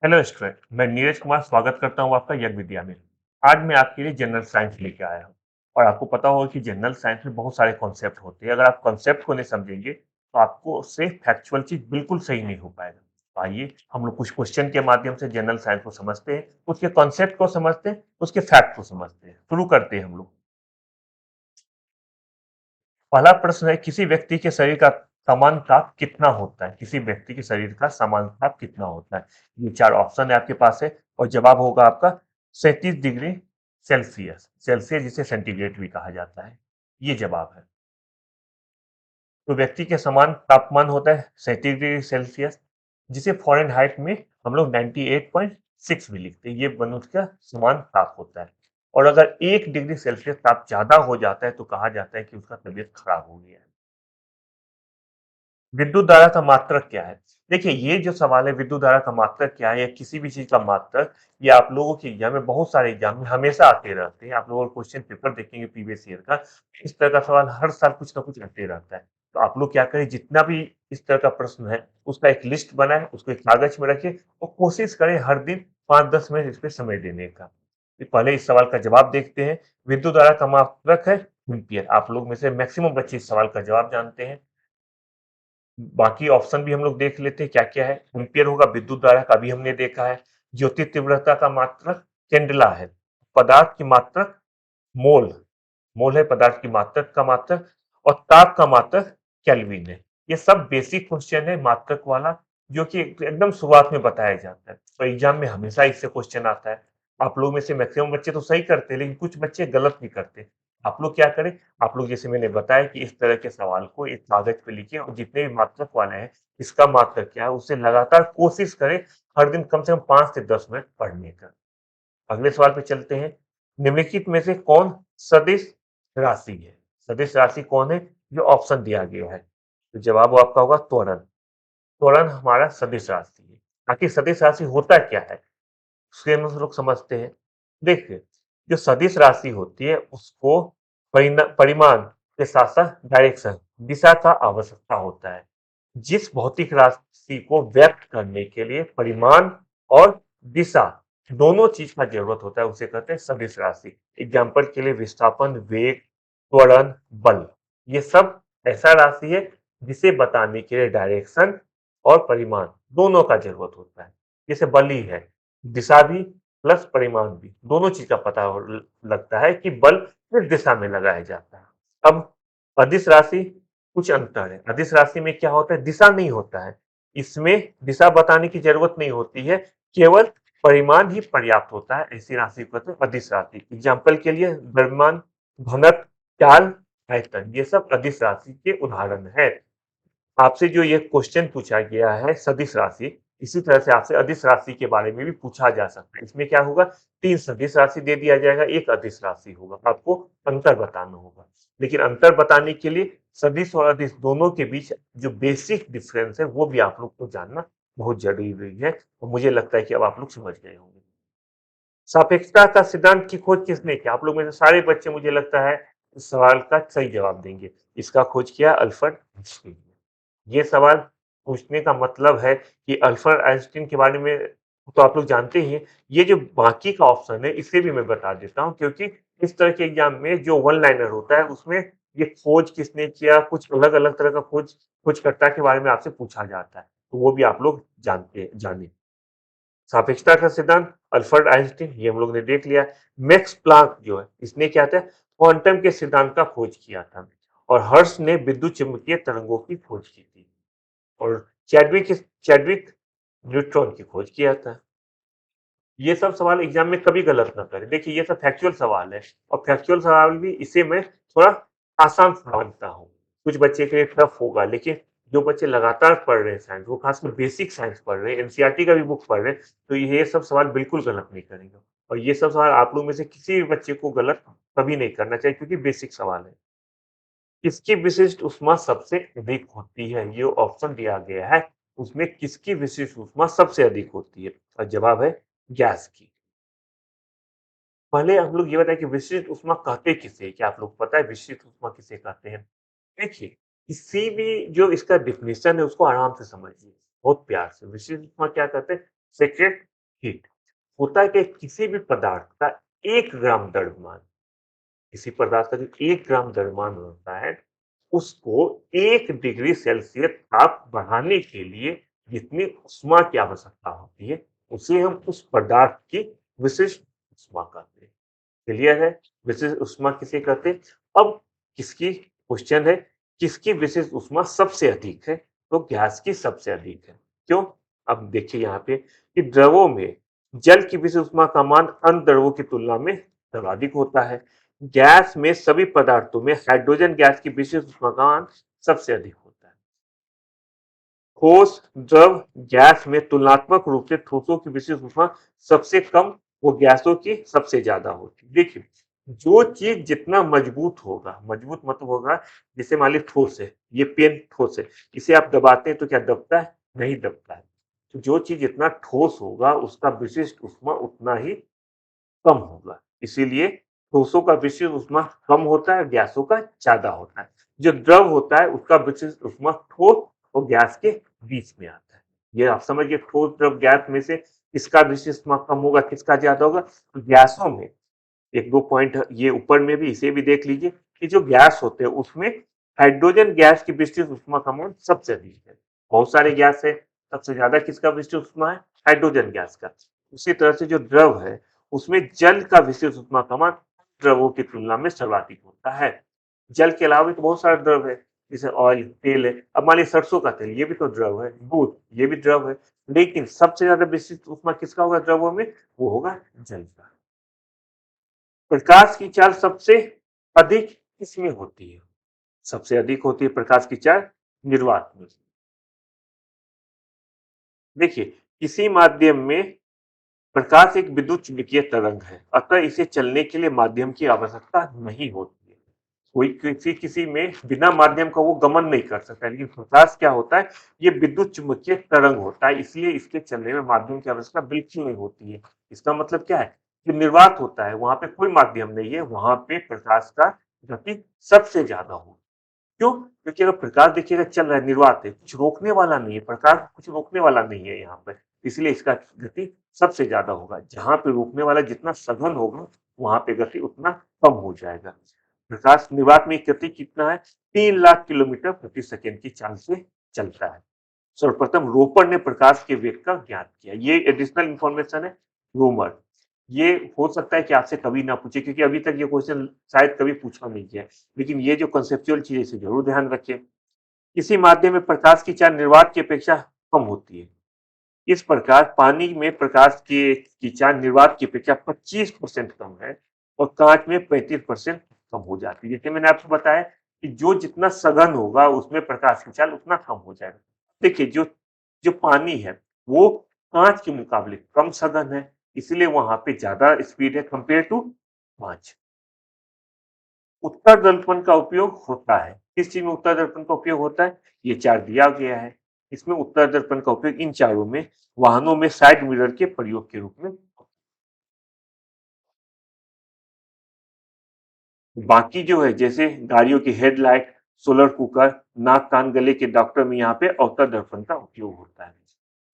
Hello student, मैं नीरज कुमार स्वागत करता हूँ आपका यज्ञ विद्या में। आज मैं आपके लिए जनरल साइंस लेके आया हूँ। और आपको पता होगा कि जनरल साइंस में बहुत सारे कॉन्सेप्ट होते हैं। अगर आप कॉन्सेप्ट को नहीं समझेंगे तो आपको उससे फैक्चुअल चीज बिल्कुल सही नहीं हो पाएगा। तो आइए हम लोग कुछ क्वेश्चन के माध्यम से जनरल साइंस को समझते हैं, उसके कॉन्सेप्ट को समझते हैं, उसके फैक्ट को समझते हैं। शुरू करते हैं हम लोग। पहला प्रश्न है, किसी व्यक्ति के शरीर का समान ताप कितना होता है? किसी व्यक्ति के शरीर का समान ताप कितना होता है? ये चार ऑप्शन है आपके पास है और जवाब होगा आपका 37 डिग्री सेल्सियस। सेल्सियस जिसे सेंटीग्रेड भी कहा जाता है, ये जवाब है। तो व्यक्ति के समान तापमान होता है 37 डिग्री सेल्सियस, जिसे फॉरेनहाइट में हम लोग 98.6 भी लिखते हैं। ये मनुष्य का समान ताप होता है। और अगर 1 डिग्री सेल्सियस ताप ज्यादा हो जाता है तो कहा जाता है कि उसका तबीयत खराब हो गया है। विद्युत धारा का मात्रक क्या है? देखिए, ये जो सवाल है विद्युत धारा का मात्रक क्या है या किसी भी चीज का मात्रक, ये आप लोगों के एग्जाम में, बहुत सारे एग्जाम में हमेशा आते रहते हैं। आप लोगों को क्वेश्चन पेपर देखेंगे प्रीवियस ईयर का, इस तरह का सवाल हर साल कुछ ना कुछ आते रहता है। तो आप लोग क्या करें, जितना भी इस तरह का प्रश्न है उसका एक लिस्ट बनाएं, उसको एक कागज में रखें और कोशिश करें हर दिन 5-10 मिनट इस पे समय देने का। तो पहले इस सवाल का जवाब देखते हैं। विद्युत धारा का मात्रक है एम्पियर। आप लोग में से मैक्सिमम बच्चे इस सवाल का जवाब जानते हैं। बाकी ऑप्शन भी हम लोग देख लेते हैं क्या क्या है। एम्पियर होगा विद्युत धारा का, भी हमने देखा है। ज्योति तीव्रता का मात्रक कैंडला है। पदार्थ की मात्रक मोल, मोल है पदार्थ की मात्रक का मात्रक। और ताप का मात्रक केल्विन है। ये सब बेसिक क्वेश्चन है मात्रक वाला, जो कि एकदम शुरुआत में बताया जाता है। तो एग्जाम में हमेशा इससे क्वेश्चन आता है। आप लोग में से मैक्सिमम बच्चे तो सही करते हैं, लेकिन कुछ बच्चे गलत भी करते हैं। आप लोग क्या करें, आप लोग जैसे मैंने बताया कि इस तरह के सवाल को एक कागज पे लिखिए और जितने भी मात्रक वाले हैं, इसका मात्रक क्या है उसे लगातार कोशिश करें हर दिन कम से कम 5 से 10 मिनट पढ़ने का। अगले सवाल पे चलते हैं। निम्नलिखित में से कौन सदिश राशि है? सदिश राशि कौन है? जो ऑप्शन दिया गया है, तो जवाब आपका होगा त्वरण। त्वरण हमारा सदिश राशि है। आखिर सदिश राशि होता क्या है, उसके हम लोग समझते हैं। देखिए, जो सदिश राशि होती है उसको परिमाण के साथ साथ डायरेक्शन, दिशा का आवश्यकता होता है। जिस भौतिक राशि को व्यक्त करने के लिए परिमाण और दिशा दोनों चीज का जरूरत होता है, उसे कहते हैं सदिश राशि। एग्जाम्पल के लिए विस्थापन, वेग, त्वरण, बल, ये सब ऐसा राशि है जिसे बताने के लिए डायरेक्शन और परिमाण दोनों का जरूरत होता है। जैसे बल ही है, दिशा भी प्लस परिमाण भी, दोनों चीज का पता लगता है कि बल किस दिशा में लगाया जाता है। अब अदिश राशि कुछ अंतर है। अदिश राशि में क्या होता है, दिशा नहीं होता है। इसमें दिशा बताने की जरूरत नहीं होती है, केवल परिमाण ही पर्याप्त होता है। ऐसी राशि को कहते हैं अदिश राशि। एग्जाम्पल के लिए द्रव्यमान, घनत्व, काल, आयतन, ये सब अदिश राशि के उदाहरण है। आपसे जो ये क्वेश्चन पूछा गया है सदिश राशि, इसी तरह से आपसे अदिश राशि के बारे में भी पूछा जा सकता है। इसमें क्या होगा, 3 सदिश राशि दे दिया जाएगा, एक अदिश राशि होगा, आपको अंतर बताना होगा। लेकिन अंतर बताने के लिए सदिश और अदिश दोनों के बीच जो बेसिक डिफरेंस है वो भी आप लोग को जानना बहुत जरूरी है, और मुझे लगता है कि अब आप लोग समझ गए होंगे। सापेक्षता का सिद्धांत की खोज किसने किया? आप लोग में से सारे बच्चे मुझे लगता है इस सवाल का सही जवाब देंगे। इसका खोज किया अल्फ्रेड आइंस्टीन ने। ये सवाल पूछने का मतलब है कि अल्फ्रेड आइंस्टीन के बारे में तो आप लोग जानते ही हैं। ये जो बाकी का ऑप्शन है इसे भी मैं बता देता हूँ, क्योंकि इस तरह के एग्जाम में जो वन लाइनर होता है उसमें ये खोज किसने किया, कुछ अलग अलग तरह का खोजकर्ता के बारे में आपसे पूछा जाता है, तो वो भी आप लोग जाने। सापेक्षता का सिद्धांत अल्फ्रेड आइंस्टीन, ये हम लोग ने देख लिया। मैक्स प्लांक जो है इसने क्या था, क्वांटम के सिद्धांत का खोज किया था। और हर्ष ने विद्युत चुंबकीय तरंगों की खोज की थी। और चैडविक चैडविक न्यूट्रॉन की खोज किया था। ये सब सवाल एग्जाम में कभी गलत ना करें। देखिए, ये सब फैक्चुअल सवाल है, और फैक्चुअल सवाल भी इसे मैं थोड़ा आसान मानता हूँ। कुछ बच्चे के लिए टफ होगा, लेकिन जो बच्चे लगातार पढ़ रहे हैं साइंस, वो खासकर बेसिक साइंस पढ़ रहे हैं, एनसीईआरटी का भी बुक पढ़ रहे हैं, तो ये सब सवाल बिल्कुल गलत नहीं करेंगे। और ये सब सवाल आप लोग में से किसी भी बच्चे को गलत कभी नहीं करना चाहिए, क्योंकि बेसिक सवाल है। किसकी विशिष्ट ऊष्मा सबसे अधिक होती है? ये ऑप्शन दिया गया है, उसमें किसकी विशिष्ट ऊष्मा सबसे अधिक होती है? और जवाब है गैस की। पहले हम लोग ये बताएं कि विशिष्ट ऊष्मा कहते किसे? क्या आप लोग पता है विशिष्ट ऊष्मा किसे कहते हैं? देखिए, किसी भी जो इसका डेफिनेशन है उसको आराम से समझिए, बहुत प्यार से। विशिष्ट ऊष्मा क्या कहते हैं? सेक्रेट हीट होता है कि किसी भी पदार्थ का 1 ग्राम द्रव्यमान, किसी पदार्थ का जो 1 ग्राम द्रव्यमान होता है, उसको 1 डिग्री सेल्सियस ताप बढ़ाने के लिए जितनी ऊष्मा की आवश्यकता होती है, उसे हम उस पदार्थ की विशिष्ट ऊष्मा कहते हैं। क्लियर है? विशिष्ट ऊष्मा किसे कहते हैं? अब किसकी क्वेश्चन है, किसकी विशिष्ट ऊष्मा सबसे अधिक है? तो गैस की सबसे अधिक है। क्यों? अब देखिए यहाँ पे कि द्रवों में जल की विशिष्ट ऊष्मा का मान अन्य द्रवों की तुलना में सर्वाधिक होता है। गैस में सभी पदार्थों में हाइड्रोजन गैस की विशिष्ट ऊष्मा का मान सबसे अधिक होता है। ठोस, द्रव, गैस में तुलनात्मक रूप से ठोसों की विशिष्ट ऊष्मा सबसे कम, वो गैसों की सबसे ज्यादा होती है। देखिए, जो चीज जितना मजबूत होगा, मजबूत मतलब होगा, जैसे मान लीजिए ठोस है, ये पेन ठोस है, इसे आप दबाते हैं तो क्या दबता है? नहीं दबता है। तो जो चीज जितना ठोस होगा उसका विशिष्ट ऊष्मा उतना ही कम होगा। इसीलिए ठोसों का विशिष्ट ऊष्मा कम होता है, गैसों का ज्यादा होता है। जो द्रव होता है उसका विशिष्ट ऊष्मा ठोस और गैस के बीच में आता है। ये आप समझिए, ठोस, द्रव, गैस में से किसका विशिष्ट ऊष्मा कम होगा, किसका ज्यादा होगा? तो गैसों में एक दो पॉइंट ये ऊपर में भी, इसे भी देख लीजिए कि जो गैस होते हैं उसमें हाइड्रोजन गैस की विशिष्ट ऊष्मा का मान सबसे अधिक है। बहुत सारे गैस है, सबसे ज्यादा किसका विशिष्ट ऊष्मा है? हाइड्रोजन गैस का। उसी तरह से जो द्रव है उसमें जल का विशिष्ट ऊष्मा का मान द्रवों की तुलना में सर्वाधिक होता है। जल के अलावा भी तो बहुत सारे द्रव है, जैसे ऑयल, तेल है। अब मान लीजिए सरसों का तेल, ये भी तो द्रव है। दूध, ये भी द्रव है। लेकिन सबसे ज्यादा विशिष्ट ऊष्मा किसका होगा द्रवों में? वो होगा जल का। प्रकाश की चाल सबसे अधिक किसमें होती है? सबसे अधिक होती है प्रकाश की चाल निर्वात में। देखिए, किसी माध्यम में प्रकाश एक विद्युत चुंबकीय तरंग है, अतः इसे चलने के लिए माध्यम की आवश्यकता नहीं होती है। कोई किसी किसी में बिना माध्यम का वो गमन नहीं कर सकता, लेकिन प्रकाश क्या होता है? ये विद्युत चुंबकीय तरंग होता है, इसलिए इसके चलने में माध्यम की आवश्यकता बिल्कुल नहीं होती है। इसका मतलब क्या है? कि निर्वात होता है, वहां पे कोई माध्यम नहीं है, वहां पे प्रकाश का गति सबसे ज्यादा हो। क्यों? क्योंकि अगर प्रकाश देखिएगा चल रहा है, निर्वात है, कुछ रोकने वाला नहीं है, प्रकाश कुछ रोकने वाला नहीं है यहाँ पे, इसलिए इसका गति सबसे ज्यादा होगा। जहां पे रोकने वाला जितना सघन होगा, वहां पे गति उतना कम हो जाएगा। प्रकाश निर्वात में गति कितना है? 3 लाख किलोमीटर प्रति सेकेंड की चाल से चलता है। सर्वप्रथम रोपर ने प्रकाश के वेग का ज्ञात किया। ये एडिशनल इंफॉर्मेशन है, रोमर। ये हो सकता है कि आपसे कभी ना पूछे, क्योंकि अभी तक ये क्वेश्चन शायद कभी पूछा नहीं गया है। लेकिन ये जो कंसेप्चुअल चीज है इसे जरूर ध्यान रखें। किसी माध्यम में प्रकाश की चाल निर्वात की अपेक्षा कम होती है। इस प्रकार पानी में प्रकाश की चाल निर्वात की अपेक्षा 25% कम है और कांच में 35% कम हो जाती है। जैसे मैंने आपको बताया कि जो जितना सघन होगा उसमें प्रकाश की चाल उतना कम हो जाएगा। देखिए, जो जो पानी है वो कांच के मुकाबले कम सघन है, इसलिए वहां पे ज्यादा स्पीड है कंपेयर टू कांच। उत्तर दर्पण का उपयोग होता है। किस चीज में उत्तर दर्पण का उपयोग होता है? ये चार दिया गया है। इसमें उत्तर दर्पण का उपयोग इन चारों में वाहनों में साइड मिरर के प्रयोग के रूप में। बाकी जो है, जैसे गाड़ियों की हेडलाइट, सोलर कुकर, नाक कान गले के डॉक्टर में यहाँ पे उत्तर दर्पण का उपयोग होता है।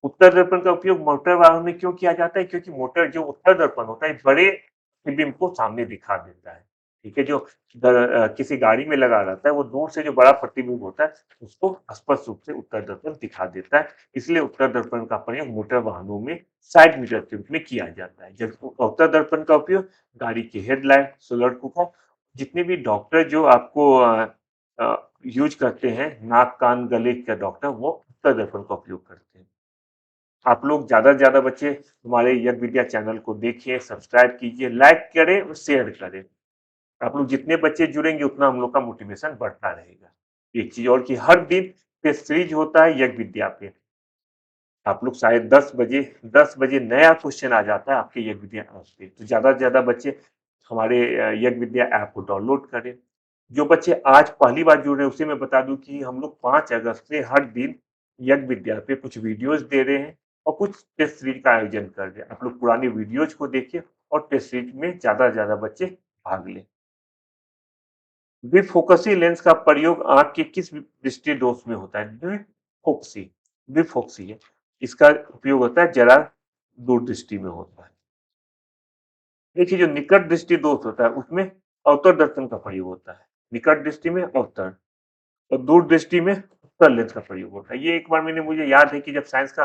उत्तर दर्पण का उपयोग मोटर वाहन में क्यों किया जाता है? क्योंकि मोटर जो उत्तर दर्पण होता है बड़े प्रतिबिंब को सामने दिखा देता है। ठीक है, जो किसी गाड़ी में लगा रहता है वो दूर से जो बड़ा प्रतिबिंब होता है उसको स्पष्ट रूप से उत्तर दर्पण दिखा देता है। इसलिए उत्तर दर्पण का प्रयोग मोटर वाहनों में साइड मिरर के रूप में किया जाता है। जब उत्तर दर्पण का उपयोग गाड़ी की हेडलाइट, सोलर कुकर, जितने भी डॉक्टर जो आपको यूज करते हैं, नाक कान गले का डॉक्टर, वो उत्तर दर्पण का उपयोग करते हैं। आप लोग ज्यादा से ज्यादा बच्चे हमारे यज्ञ विद्या चैनल को देखिए, सब्सक्राइब कीजिए, लाइक करें और शेयर करें। आप लोग जितने बच्चे जुड़ेंगे उतना हम लोग का मोटिवेशन बढ़ता रहेगा। एक चीज और कि हर दिन टेस्ट सीरीज होता है यज्ञ विद्या पे। आप लोग शायद 10 बजे नया क्वेश्चन आ जाता है आपके यज्ञ विद्या ऐप पे। तो ज्यादा से ज्यादा बच्चे हमारे यज्ञ विद्या ऐप को डाउनलोड करें। जो बच्चे आज पहली बार जुड़ रहे हैं उसे मैं बता दूं कि हम लोग 5 अगस्त से हर दिन यज्ञ विद्या पे कुछ वीडियोस दे रहे हैं और कुछ टेस्ट सीरीज का आयोजन कर रहे हैं। आप लोग पुरानी वीडियोज को देखिए और टेस्ट सीरीज में ज्यादा से ज्यादा बच्चे भाग लें। द्विफोकसी लेंस का प्रयोग आंख के किस दृष्टि दोष में होता है? द्विफोकसी, द्विफोकसी है। इसका उपयोग होता है जरा दूरदृष्टि में होता है। देखिए जो निकट दृष्टि दोष होता है उसमें अवतर दर्पण का प्रयोग होता है। निकट दृष्टि में अवतर और दूर दृष्टि में उत्तल लेंस का प्रयोग होता है। ये एक बार मैंने मुझे याद है कि जब साइंस का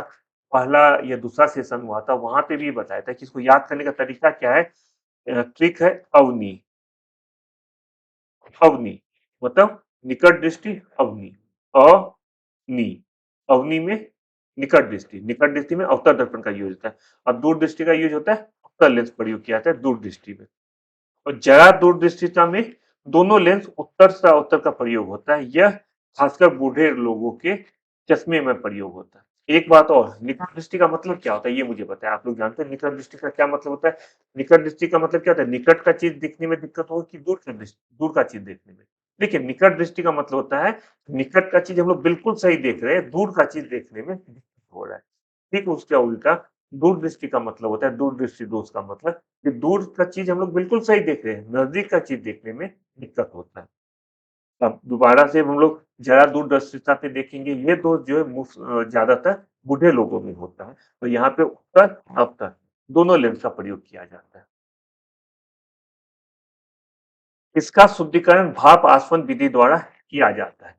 पहला या दूसरा सेशन हुआ था वहां पे भी बताया था कि इसको याद करने का तरीका क्या है। ट्रिक है अवनी। अवनी मतलब निकट दृष्टि अवनी। अवनी अवनी में निकट दृष्टि, निकट दृष्टि में अवतर दर्पण का यूज होता है और दूर दृष्टि का यूज होता है उत्तल लेंस प्रयोग किया जाता है दूर दृष्टि में। और जरा दूरदृष्टिता में दोनों लेंस उत्तर से अवतर का प्रयोग होता है। यह खासकर बूढ़े लोगों के चश्मे में प्रयोग होता है। एक बात और, निकट दृष्टि का मतलब क्या होता है ये मुझे बताएं। आप लोग जानते हैं निकट दृष्टि का क्या मतलब होता है? निकट दृष्टि का मतलब क्या होता है? निकट का चीज दिखने में दिक्कत हो कि दूर का चीज देखने में। देखिए निकट दृष्टि का मतलब होता है निकट का चीज हम लोग बिल्कुल सही देख रहे हैं, दूर का चीज देखने में दिक्कत हो रहा है। ठीक उसका उल्टा दूरदृष्टि का मतलब होता है, दूरदृष्टि दोष का मतलब कि दूर का चीज हम लोग बिल्कुल सही देख रहे हैं, नजदीक का चीज देखने में दिक्कत होता है। अब दोबारा से हम लोग जरा दूरदर्शिता पे देखेंगे, ये दोष जो है ज्यादातर बूढ़े लोगों में होता है। तो यहाँ पे उत्तर अवतर दोनों लेंस का प्रयोग किया जाता है। इसका शुद्धिकरण भाप आसवन विधि द्वारा किया जाता है।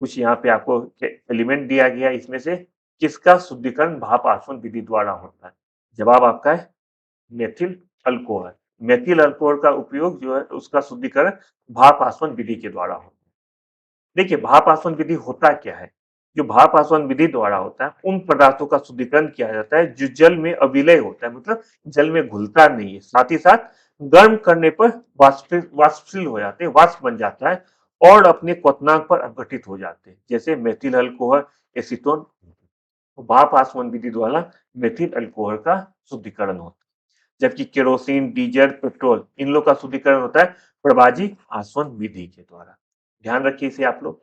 कुछ यहाँ पे आपको एलिमेंट दिया गया है, इसमें से किसका शुद्धिकरण भाप आसवन विधि द्वारा होता है? जवाब आपका है मेथिल अल्कोहल। मेथिल अल्कोहल का उपयोग जो है उसका शुद्धिकरण भाप आसवन विधि के द्वारा होता है। देखिए भाप आसवन विधि होता क्या है? जो भाप आसवन विधि द्वारा होता है उन पदार्थों का शुद्धिकरण किया जाता है जो जल में अविलय होता है, मतलब जल में घुलता नहीं है, साथ ही साथ गर्म करने पर वाष्पशील हो जाते हैं, वाष्प बन जाता है और अपने क्वथनांक पर अपघटित हो जाते हैं, जैसे मेथिल अल्कोहल, एसीटोन। भाप आसवन विधि द्वारा मेथिल अल्कोहल का शुद्धिकरण होता है। जबकि केरोसिन, डीजल, पेट्रोल इन लोग का शुद्धिकरण होता है प्रवाजी आसवन विधि के द्वारा। ध्यान रखिए इसे आप लोग।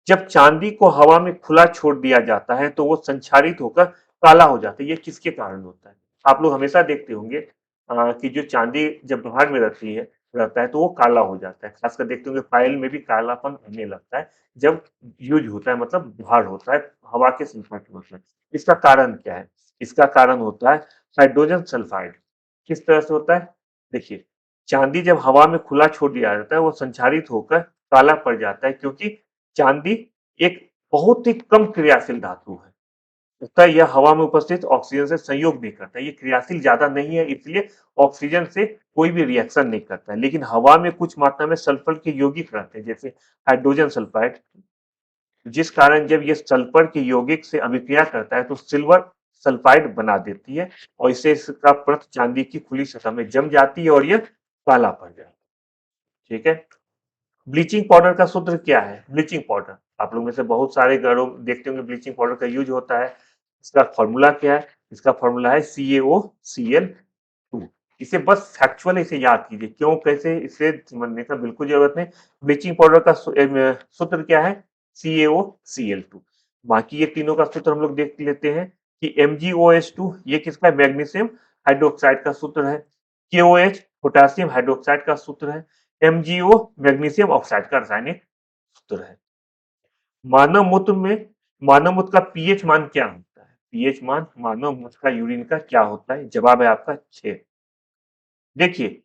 जब चांदी को हवा में खुला छोड़ दिया जाता है तो वो संक्षारित होकर काला हो जाता है। ये किसके कारण होता है? आप लोग हमेशा देखते होंगे कि जो चांदी जब बाहर में रहता है तो वो काला हो जाता है। खासकर देखते होंगे पायल में भी कालापन होने लगता है जब यूज होता है, मतलब बाहर होता है, हवा के संपर्क में होता है। इसका कारण क्या है? इसका कारण होता है हाइड्रोजन सल्फाइड। किस तरह से होता है? देखिए चांदी जब हवा में खुला छोड़ दिया जाता है वो संक्षारित होकर काला पड़ जाता है, क्योंकि चांदी एक बहुत ही कम क्रियाशील धातु है। होता है यह हवा में उपस्थित ऑक्सीजन से संयोग नहीं करता है, ये क्रियाशील ज्यादा नहीं है, इसलिए ऑक्सीजन से कोई भी रिएक्शन नहीं करता है। लेकिन हवा में कुछ मात्रा में सल्फर के यौगिक रहते हैं, जैसे हाइड्रोजन सल्फाइड, जिस कारण जब ये सल्फर के यौगिक से अभिक्रिया करता है तो सिल्वर सल्फाइड बना देती है और इससे इसका परत चांदी की खुली सतह में जम जाती है और यह काला पड़ जाता है। ठीक है। ब्लीचिंग पाउडर का सूत्र क्या है? ब्लीचिंग पाउडर आप लोग में से बहुत सारे घरों में देखते होंगे ब्लीचिंग पाउडर का यूज होता है। इसका फॉर्मूला क्या है? इसका फॉर्मूला है CaOCl2। इसे बस फैक्चुअल इसे याद कीजिए, क्यों कैसे इसे समझने का बिल्कुल जरूरत नहीं। ब्लीचिंग पाउडर का सूत्र क्या है? CaOCl2। बाकी ये तीनों का सूत्र हम लोग देख लेते हैं कि MgOH2 ये किसका है? मैग्नीशियम हाइड्रोक्साइड का सूत्र है। KOH पोटेशियम हाइड्रोक्साइड का सूत्र है। MgO मैग्नीशियम ऑक्साइड का रासायनिक सूत्र है। मानव मूत्र में मानव मूत्र का पीएच मान क्या होता है? पीएच मान मानव मूत्र का यूरिन का क्या होता है? जवाब है आपका 6। देखिए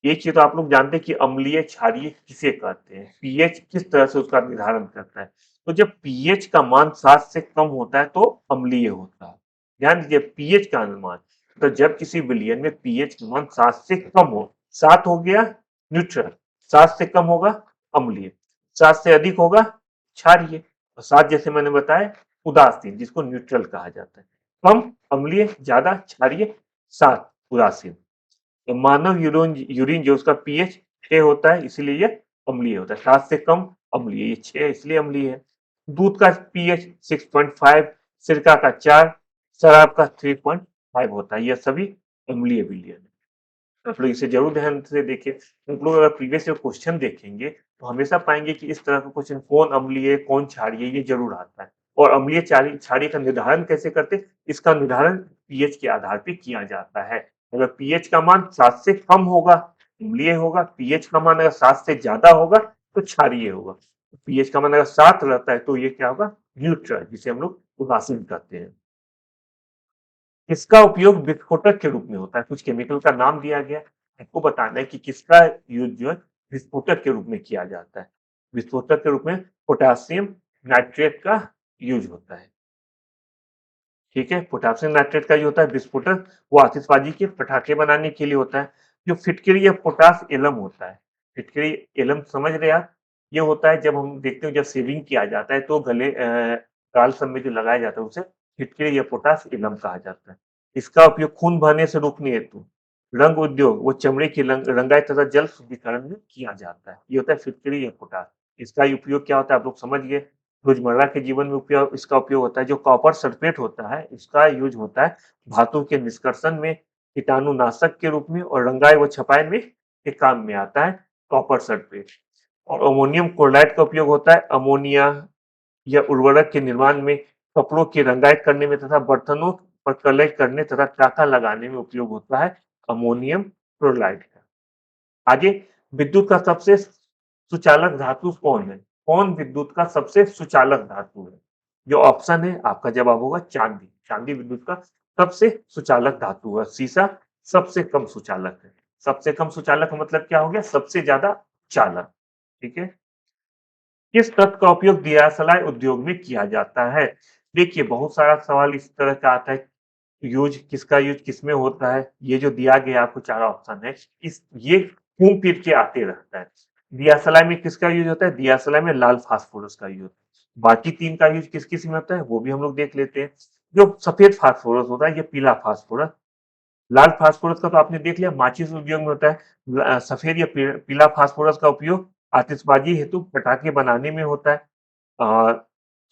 एक चीज तो आप लोग जानते हैं कि अम्लीय क्षारीय किसे कहते हैं, पीएच किस तरह से उसका निर्धारण करता है। तो जब पीएच का मान 7 से कम होता है तो अम्लीय होता है। ध्यान दीजिए पीएच का अनुमान, तो जब किसी विलयन में पीएच का मान 7 से कम हो, 7 हो गया न्यूट्रल, 7 से कम होगा अम्लीय, 7 से अधिक होगा क्षारीय और 7 जैसे मैंने बताया उदासीन, जिसको न्यूट्रल कहा जाता है। कम अम्लीय, ज्यादा क्षारीय, 7 उदासीन। तो मानव यूरिन यूरिन जो उसका पीएच 6 होता है, इसीलिए ये अम्लीय होता है। 7 से कम अम्लीय, ये 6 इसलिए अम्लीय है। दूध का पीएच 6.5, सिरका का 4, शराब का 3.5 होता है। यह सभी अम्लीय विलयन है। आप लोग इसे जरूर ध्यान से देखिए। आप लोग अगर प्रीवियस ईयर क्वेश्चन देखेंगे तो हमेशा पाएंगे कि इस तरह का क्वेश्चन कौन अम्लीय है कौन क्षारीय है ये जरूर आता है। और अम्लीय क्षारीय का निर्धारण कैसे करते? इसका निर्धारण पीएच के आधार पर किया जाता है। अगर पीएच का मान 7 से कम होगा अम्लीय होगा, पीएच का मान अगर 7 से ज्यादा होगा तो क्षारीय होगा। पीएच का मान अगर 7 रहता है तो ये क्या होगा? न्यूट्रल, जिसे हम लोग उदासीन कहते हैं। इसका उपयोग विस्फोटक के रूप में होता है। कुछ केमिकल का नाम दिया गया है, आपको बताना है कि किसका यूज़ जो है विस्फोटक के रूप में किया जाता है। विस्फोटक के रूप में पोटेशियम नाइट्रेट का यूज़ होता है। ठीक है? पोटेशियम नाइट्रेट का जो होता है विस्फोटक, वो आतिशबाजी के पटाखे बनाने के लिए होता है। जो फिटकरी या पोटाश एलम होता है, फिटकरी एलम समझ रहे हैं आप? ये होता है जब हम देखते हैं जब शेविंग किया जाता है तो गले गाल सब में जो लगाया जाता है उसे फिटकरी या पोटाश एलम कहा जाता है। इसका उपयोग खून बहने से रोकने हेतु, रंग उद्योग व चमड़े की रंगाई तथा जल शुद्धिकरण में किया जाता है। ये होता है फिटकरी या पोटाश। इसका उपयोग क्या होता है आप लोग समझ गए। रोजमर्रा के जीवन में उपयोग इसका उपयोग होता है। जो कॉपर सल्फेट होता है, इसका यूज़ होता है धातु के निष्कर्षण में, कीटाणुनाशक के रूप में और रंगाई व छपाई में के काम में आता है कॉपर सल्फेट। और अमोनियम क्लोराइड का उपयोग होता है अमोनिया या उर्वरक के निर्माण में, कपड़ों की रंगाई करने में तथा बर्तनों पर कलई करने तथा टाका लगाने में उपयोग होता है अमोनियम क्लोराइड का। आगे, विद्युत का सबसे सुचालक धातु कौन है? कौन विद्युत का सबसे सुचालक धातु है? जो ऑप्शन है आपका जवाब होगा चांदी। चांदी विद्युत का सबसे सुचालक धातु है। सीसा सबसे कम सुचालक है। सबसे कम सुचालक का मतलब क्या हो गया? सबसे ज्यादा चालक। ठीक है? किस तत्व का उपयोग दियासलाई उद्योग में किया जाता है? देखिए बहुत सारा सवाल इस तरह का आता है। किसका यूज किसमें होता है? ये जो दिया गया आपको चार ऑप्शन है, इस ये घूम फिर के आते रहता है। दियासलाई में किसका यूज होता है? दियासलाई में लाल फास्फोरस का यूज होता है। बाकी तीन का यूज किस किस में होता है वो भी हम लोग देख लेते हैं। जो सफेद फास्फोरस होता है, ये पीला फास्फोरस। लाल फास्फोरस का तो आपने देख लिया, माचिस उद्योग में होता है। सफेद या पीला फास्फोरस का उपयोग आतिशबाजी हेतु पटाखे बनाने में होता है। अ,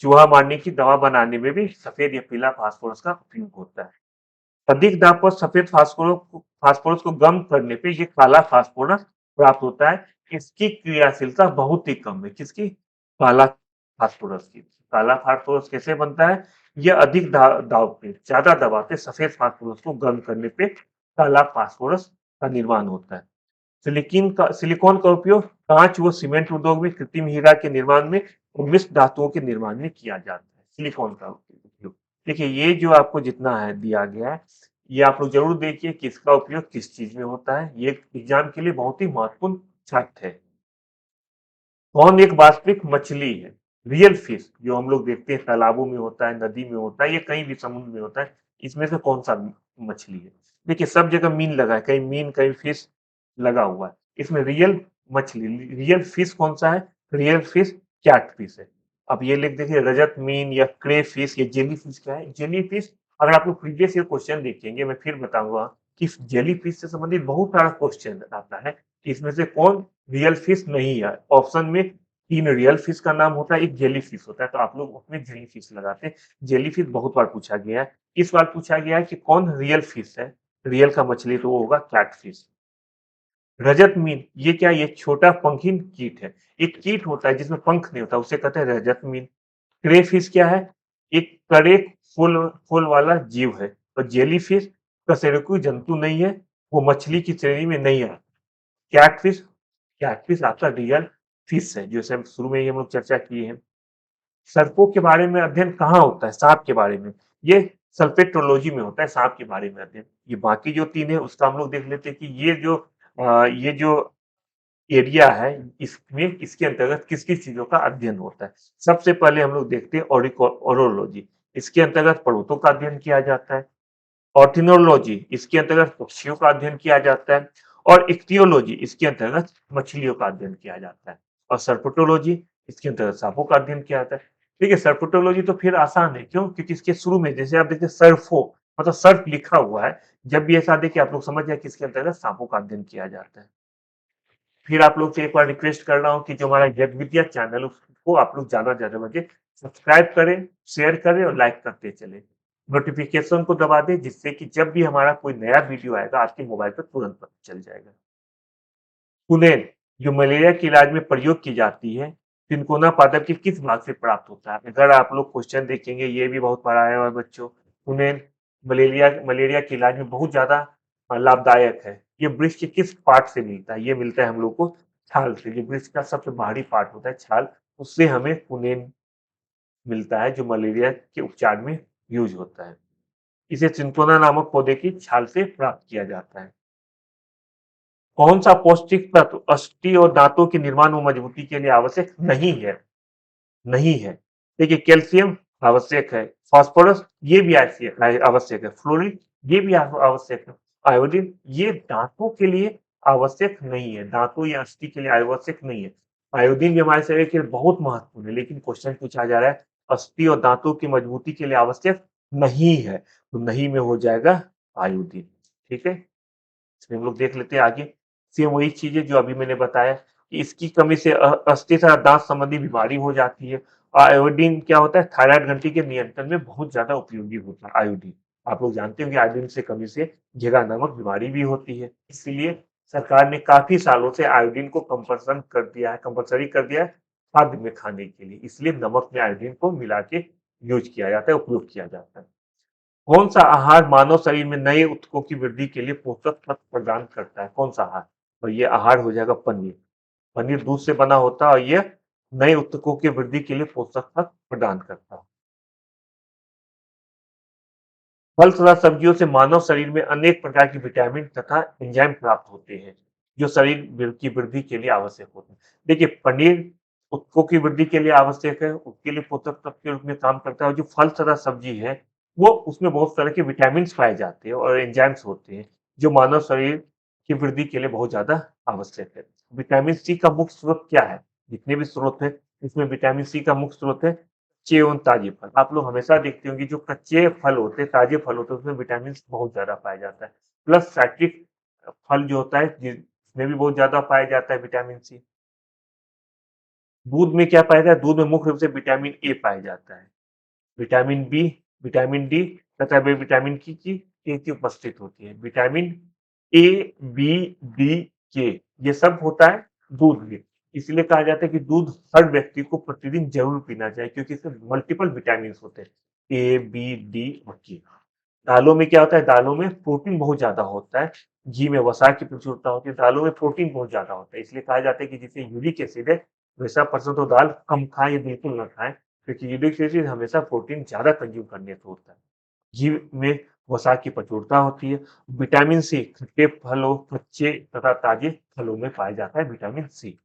चूहा मारने की दवा बनाने में भी सफेद या पीला फास्फोरस का उपयोग होता है। अधिक दाब पर सफेद फास्फोरस को गर्म करने पे ये काला फास्फोरस प्राप्त होता है। इसकी क्रियाशीलता बहुत ही कम है। किसकी? काला फास्फोरस की। काला फास्फोरस कैसे बनता है? ये अधिक दाब पे, ज्यादा दबाव पे सफेद फास्फोरस को गर्म करने पे काला फास्फोरस का निर्माण होता है। सिलिकॉन का उपयोग कांच व सीमेंट उद्योग में, कृत्रिम हीरा के निर्माण में और मिश्र धातुओं के निर्माण में किया जाता है। सिलिकॉन का उपयोग। देखिए ये जो आपको जितना है दिया गया है, ये आप लोग जरूर देखिए कि इसका उपयोग किस चीज में होता है। ये एग्जाम के लिए बहुत ही महत्वपूर्ण फैक्ट है। कौन एक वास्तविक मछली है? रियल फिश जो हम लोग देखते हैं तालाबों में होता है, नदी में होता है, या कहीं भी समुद्र में होता है, इसमें से कौन सा मछली है? देखिए सब जगह मीन लगा है, कहीं मीन कहीं फिश लगा हुआ है। इसमें रियल मछली, रियल फिश कौन सा है? रियल फिश कैट फिश है। अब ये लिख देखिए रजत मीन या क्रे फिश या जेली फिश क्या है? Jelly fish. अगर आप लोग प्रीवियस ईयर क्वेश्चन देखेंगे, मैं फिर बताऊंगा कि जेली फिश से संबंधित बहुत सारा क्वेश्चन आता है कि इसमें से कौन रियल फिश नहीं है। ऑप्शन में 3 रियल फिश का नाम होता है, 1 जेली फिश होता है, तो आप लोग उसमें जेली फिश लगाते हैं। जेली फिश बहुत बार पूछा गया है। इस बार पूछा गया है कि कौन रियल फिश है? रियल का मछली तो वो होगा कैट फिश। रजत मीन ये क्या? ये छोटा पंखीन कीट है। एक कीट होता है जिसमें पंख नहीं होता, उसे कहते हैं रजत मीन। क्रे फिश क्या है? एक कड़े फूल फूल वाला जीव है। और जेली फिश कशेरुकी जंतु नहीं है, वो मछली की श्रेणी में नहीं है। कैटफिश, कैटफिश आपका रियल फिश है, जैसे हम शुरू में ही हम लोग चर्चा किए हैं। सर्पों के बारे में अध्ययन कहाँ होता है? सांप के बारे में। ये सल्पेट्रोलॉजी में होता है, सांप के बारे में अध्ययन। ये बाकी जो तीन है उसका हम लोग देख लेते हैं कि ये जो एरिया है, इसमें इसके अंतर्गत किस किस चीजों का अध्ययन होता है। सबसे पहले हम लोग देखते हैं ओरोलॉजी। इसके अंतर्गत पर्वतों का अध्ययन किया जाता है। ऑर्थिनोलॉजी इसके अंतर्गत पक्षियों का अध्ययन किया जाता है। और इक्तियोलॉजी इसके अंतर्गत मछलियों का अध्ययन किया जाता है। और सर्पेटोलॉजी इसके अंतर्गत सांपों का अध्ययन किया जाता है। ठीक है, सर्पेटोलॉजी तो फिर आसान है, क्यों? क्योंकि इसके शुरू में जैसे आप देखते सर्फो, मतलब सर्फ लिखा हुआ है। जब भी ऐसा देखिए आप लोग समझ जाए किसके अंतर्गत सांपों का अध्ययन किया जाता है। फिर आप लोग से एक बार रिक्वेस्ट कर रहा हूँ कि जो हमारा जग विद्या चैनल उसको आप लोग ज्यादा ज्यादा बजे सब्सक्राइब करें, शेयर करें और लाइक करते चले। नोटिफिकेशन को दबा दें जिससे कि जब भी हमारा कोई नया वीडियो आएगा आपके मोबाइल पर तुरंत पता चल जाएगा। कुनेन जो मलेरिया के इलाज में प्रयोग की जाती है, तिनकोना पादप के किस भाग से प्राप्त होता है? अगर आप लोग क्वेश्चन देखेंगे, ये भी बहुत बार आया हुआ है बच्चों। कुनेन मलेरिया मलेरिया के इलाज में बहुत ज्यादा लाभदायक है। ये वृक्ष के किस पार्ट से मिलता है? ये मिलता है हम लोग को छाल से। जो वृक्ष का सबसे बाहरी पार्ट होता है छाल, उससे हमें कुनेन मिलता है जो मलेरिया के उपचार में यूज होता है। इसे सिंकोना नामक पौधे की छाल से प्राप्त किया जाता है। कौन सा पौष्टिक तत्व अस्थि और दांतों के निर्माण व मजबूती के लिए आवश्यक नहीं है? नहीं है। देखिए कैल्शियम आवश्यक है, फास्फोरस ये भी आवश्यक है, फ्लोरीन ये भी आवश्यक है, आयोडीन ये दांतों के लिए आवश्यक नहीं है, दांतों या अस्थि के लिए आवश्यक नहीं है। आयोडीन भी हमारे शरीर के लिए बहुत महत्वपूर्ण है, लेकिन क्वेश्चन पूछा जा रहा है अस्थि और दांतों की मजबूती के लिए आवश्यक नहीं है, तो नहीं में हो जाएगा आयोडीन। ठीक है, इसमें हम लोग देख लेते हैं आगे। सेम वही चीजें जो अभी मैंने बताया कि इसकी कमी से अस्थि तथा दांत संबंधी बीमारी हो जाती है। आयोडीन क्या होता है, थायराइड ग्रंथि के नियंत्रण में बहुत ज्यादा उपयोगी होता है आयोडीन। आप लोग जानते होंगे आयोडीन से कमी से घेरा नामक बीमारी भी होती है, इसलिए सरकार ने काफी सालों से आयोडीन को कंपल्सरी कर दिया है खाद्य में खाने के लिए, इसलिए नमक में आयोडीन को मिला के यूज किया जाता है, उपयोग किया जाता है। कौन सा आहार मानव शरीर में नए ऊतकों की वृद्धि के लिए पोषक तत्व प्रदान करता है? कौन सा आहार? और ये आहार हो जाएगा पनीर। पनीर दूध से बना होता है और ये नए ऊतकों की वृद्धि के लिए पोषक तत्व प्रदान करता है। फल तथा सब्जियों से मानव शरीर में अनेक प्रकार के विटामिन तथा एंजाइम प्राप्त होते हैं, जो शरीर की वृद्धि के लिए आवश्यक होते हैं। देखिए पनीर ऊतकों की वृद्धि के लिए आवश्यक है, उसके लिए पोषक तत्व के रूप में काम करता है। और जो फल तथा सब्जी है वो उसमें बहुत तरह के विटामिन पाए जाते हैं और एंजाइम्स होते हैं, जो मानव शरीर की वृद्धि के लिए बहुत ज्यादा आवश्यक है। विटामिन सी का मुख्य स्रोत क्या है? जितने भी स्रोत है इसमें विटामिन सी का मुख्य स्रोत है कच्चे एवं ताजे फल। आप लोग हमेशा देखते होंगे जो कच्चे फल होते हैं, ताजे फल होते हैं, उसमें विटामिन बहुत ज्यादा पाया जाता है। प्लस साइट्रिक फल जो होता है जिसमें भी बहुत ज्यादा पाया जाता है विटामिन सी। दूध में क्या पाया जाता है? दूध में मुख्य रूप से विटामिन ए पाया जाता है। विटामिन बी, विटामिन डी तथा विटामिन की उपस्थित होती है। विटामिन ए, बी, डी, के ये सब होता है दूध में। इसलिए कहा जाता है कि दूध हर व्यक्ति को प्रतिदिन जरूर पीना चाहिए, क्योंकि इसमें मल्टीपल विटामिन होते हैं, ए, बी, डी और के। दालों में क्या होता है? दालों में प्रोटीन बहुत ज्यादा होता है। घी में वसा की प्रचुरता होती है, दालों में प्रोटीन बहुत ज्यादा होता है, इसलिए कहा जाता है कि जिसे यूरिक एसिड है वैसा पर्सन तो दाल कम खाए या बिल्कुल ना खाए, क्योंकि यूरिक एसिड हमेशा प्रोटीन ज्यादा कंज्यूम करने से होता है। घी में वसा की प्रचुरता होती है। विटामिन सी खट्टे फलों, कच्चे तथा ताजे फलों में पाया जाता है विटामिन सी।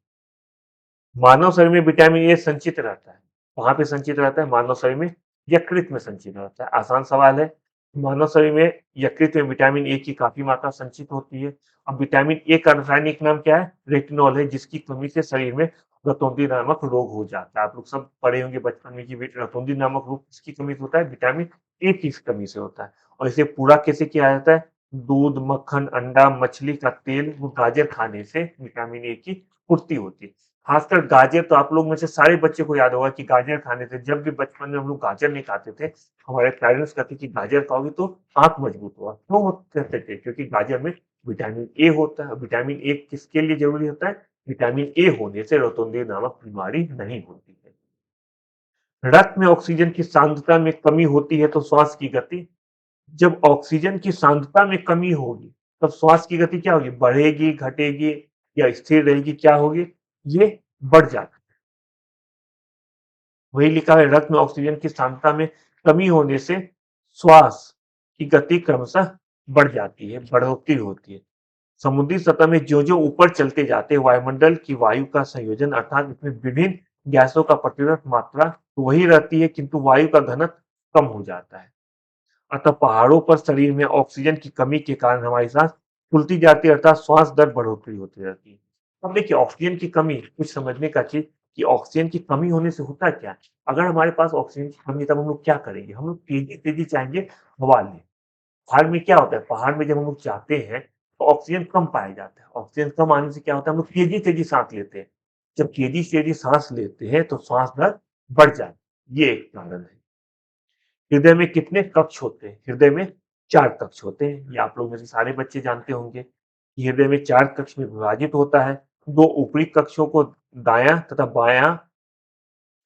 मानव शरीर में विटामिन ए संचित रहता है। कहाँ पे संचित रहता है? मानव शरीर में यकृत में संचित रहता है। आसान सवाल है। मानव शरीर में यकृत में विटामिन ए की काफी मात्रा संचित होती है। अब विटामिन ए का रासायनिक नाम क्या है? रेटिनॉल है, जिसकी कमी से शरीर में रतौंधी नामक रोग हो जाता है। आप लोग सब पढ़े होंगे बचपन में कि रतौंधी नामक रोग किसकी कमी से होता है? विटामिन ए की कमी से होता है। और इसे पूरा कैसे किया जाता है? दूध, मक्खन, अंडा, मछली का तेल व गाजर खाने से विटामिन ए की पूर्ति होती है। खासकर गाजर तो आप लोग में से सारे बच्चे को याद होगा कि गाजर खाने से, जब भी बचपन में हम लोग गाजर नहीं खाते थे, हमारे पेरेंट्स कहते कि गाजर खाओगे तो आंख मजबूत होगा। क्यों कहते थे? क्योंकि गाजर में विटामिन ए होता है। विटामिन ए किसके लिए जरूरी होता है? विटामिन ए होने से रतौंधी नामक बीमारी नहीं होती है। रक्त में ऑक्सीजन की सांद्रता में कमी होती है तो श्वास की गति, जब ऑक्सीजन की सांद्रता में कमी होगी तब श्वास की गति क्या होगी? बढ़ेगी, घटेगी या स्थिर रहेगी? क्या होगी? ये बढ़ जाती है। वही लिखा है रक्त में ऑक्सीजन की सांद्रता में कमी होने से श्वास की गति क्रमशः बढ़ जाती है, बढ़ोतरी होती है। समुद्री सतह में जो जो ऊपर चलते जाते हैं वायुमंडल की वायु का संयोजन अर्थात इसमें विभिन्न गैसों का प्रतिशत मात्रा वही रहती है, किंतु वायु का घनत्व कम हो जाता है। अतः पहाड़ों पर शरीर में ऑक्सीजन की कमी के कारण हमारी सांस फूलती जाती है, अर्थात श्वास दर बढ़ोतरी होती रहती है। अब देखिए ऑक्सीजन की कमी कुछ समझने का चीज कि ऑक्सीजन की कमी होने से होता क्या है। अगर हमारे पास ऑक्सीजन की कमी है तब हम लोग क्या करेंगे? हम लोग तेजी तेजी चाहेंगे हवा लें। पहाड़ में क्या होता है? पहाड़ में जब हम लोग जाते हैं तो ऑक्सीजन कम पाया जाता है। ऑक्सीजन कम आने से क्या होता है? हम लोग तेजी तेजी सांस लेते हैं। जब तेजी तेजी सांस लेते हैं तो श्वास दर बढ़ जाती है, ये एक कारण है। हृदय में कितने कक्ष होते हैं? हृदय में 4 कक्ष होते हैं। ये आप लोग में से सारे बच्चे जानते होंगे कि हृदय में 4 कक्ष में विभाजित होता है। 2 ऊपरी कक्षों को दायां तथा बायां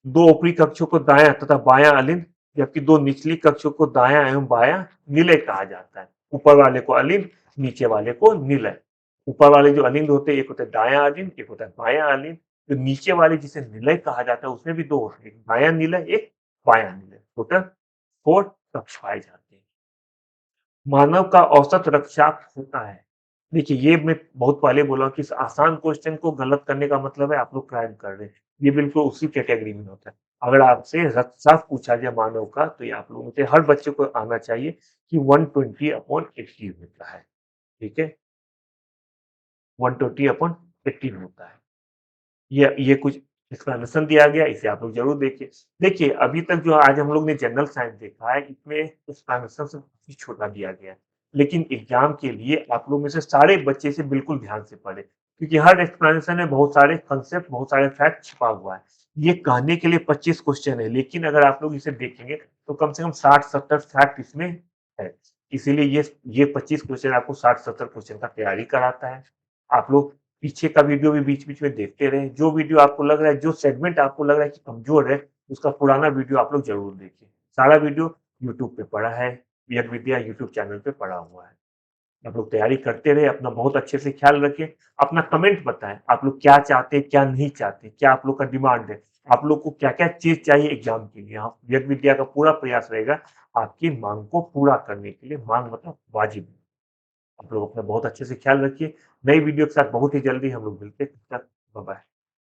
2 ऊपरी कक्षों को दायां तथा बायां अलिंद, जबकि 2 निचली कक्षों को दायां एवं बायां निलय कहा जाता है। ऊपर वाले को अलिंद, नीचे वाले को निलय। ऊपर वाले जो अलिंद होते हैं एक होता है दायां अलिंद, एक होता है बायां अलिंद। जो नीचे वाले जिसे निलय कहा जाता है उसमें भी 2 होते हैं, एक दायां निलय, एक बायां निलय। टोटल 4 कक्ष पाए जाते हैं। मानव का औसत रक्तचाप होता है। देखिए, ये मैं बहुत पहले बोला कि इस आसान क्वेश्चन को गलत करने का मतलब है आप लोग क्राइम कर रहे हैं। ये बिल्कुल उसी कैटेगरी में होता है। अगर आपसे रक्तचाप पूछा जाए मानव का, तो ये आप लोगों में से हर बच्चे को आना चाहिए कि 120/80 होता है, ठीक है? 120/80 होता है। ये कुछ एक्सप्लेनेशन दिया गया, इसे आप लोग ज़रूर देखिए। देखिए, अभी तक जो आज हम लोग ने जनरल साइंस देखा है, इसमें एक्सप्लेनेशन सब काफ़ी छोटा दिया गया है। लेकिन एग्ज़ाम के लिए आप लोग में से सारे बच्चे इसे बिल्कुल ध्यान से पढ़ें, क्योंकि हर एक्सप्लेनेशन में बहुत सारे कांसेप्ट, बहुत सारे फैक्ट छिपा हुआ है। ये कहने के लिए 25 क्वेश्चन है, लेकिन अगर आप लोग इसे देखेंगे, तो कम से कम 60-70 फैक्ट इसमें है। इसीलिए ये 25 क्वेश्चन आपको 60-70 क्वेश्चन का तैयारी कराता है। आप लोग पीछे का वीडियो भी बीच-बीच में देखते रहें। जो वीडियो आपको लग रहा है, जो सेगमेंट आपको लग रहा है कि कमज़ोर है, उसका पुराना वीडियो आप लोग ज़रूर देखिए। सारा वीडियो यूट्यूब पे पड़ा है, यज्ञ विद्या यूट्यूब चैनल पे पड़ा हुआ है। आप लोग तैयारी करते रहे, अपना बहुत अच्छे से ख्याल रखें। अपना कमेंट बताएँ, आप लोग क्या चाहते हैं, क्या नहीं चाहते? क्या आप लोग का डिमांड है? आप लोग को क्या-क्या चीज़ चाहिए एग्ज़ाम के लिए? हाँ, यज्ञ विद्या का पूरा प्रयास रहेगा आपकी माँग को पूरा करने के लिए। माँग मतलब वाजिब। आप लोग अपना बहुत अच्छे से ख्याल रखिए। नई वीडियो के साथ बहुत ही जल्दी हम लोग मिलते हैं। तब तक बाय-बाय।